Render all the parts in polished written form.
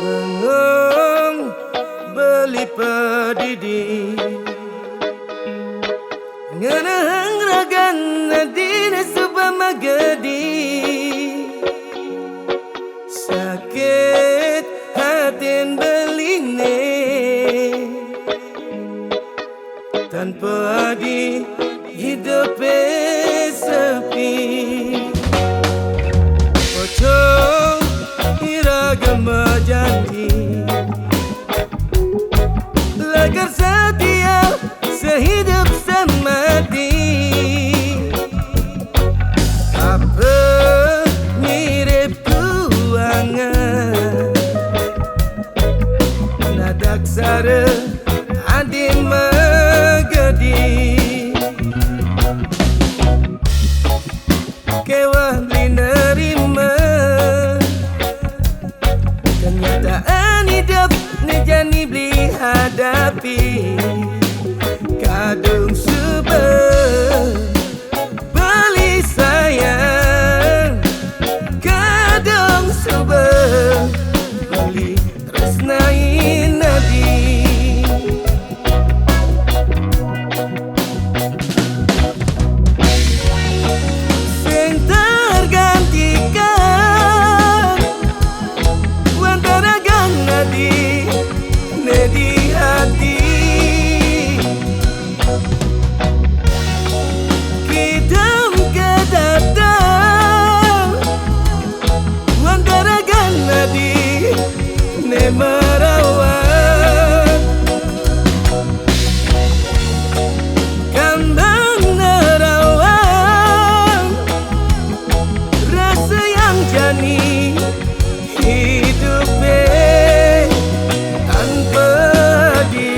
Bengong beli pedidi ngenahang ragan nadine subamagadi sakit hatin beline tanpa adi hidup sepi ojo iragam janji lagar setia sehidup semati apa mirip kuangan nadak sare adi magadi kewah nerima kenyataan hidup nejani beli hadapi kadung subah beli sayang kadung subah beli tresnai nadi sing tergantikan wantara gang nadi nedi hati kidam kedatang wantara gang nadi ne merawat kambang nerawang rasa yang jani hidup tanpa di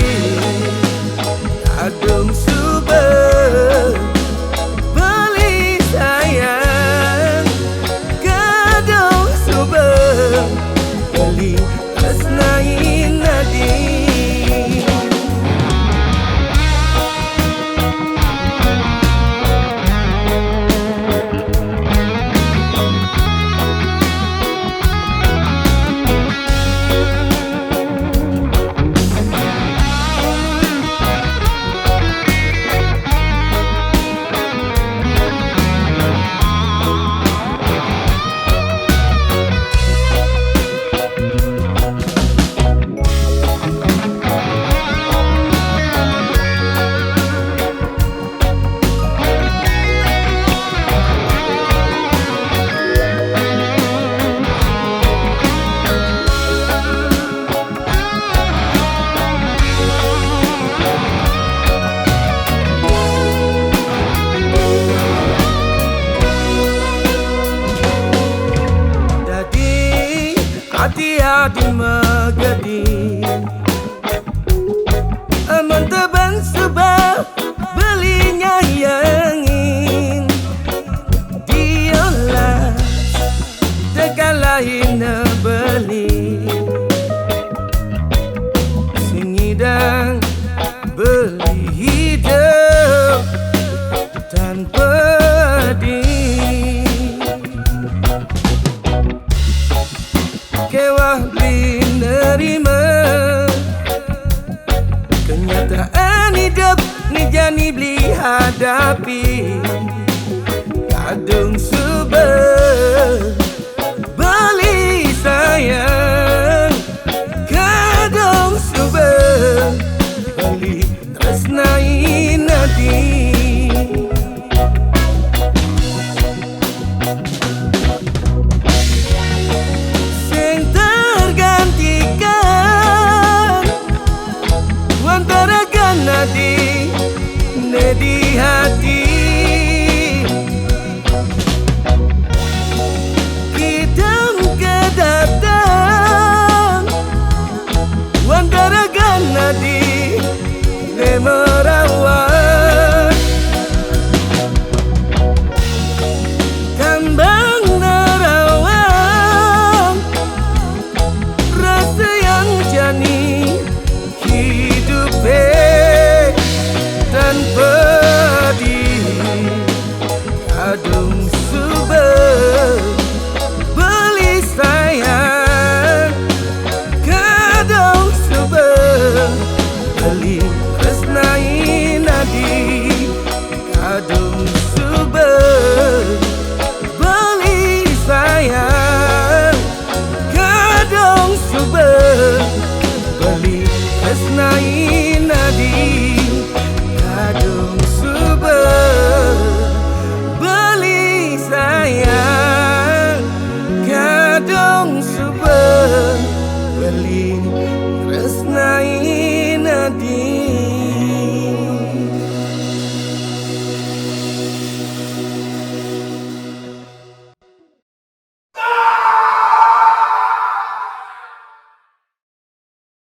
kadung subah beli sayang kadung subah beli tresnai nadi hati-hati magadi aman teban sebab belinya yangin diolah tekan lain beli singidang beli hidup tanpa di kewah beli nerima kenyataan hidup nejani beli hadapi kadung subah beli sayang kadung subah beli tresnai nadi nadi nedi hati sumber beli tresnai nadi kadung sumber beli sayang kadung sumber beli tresnai nadi.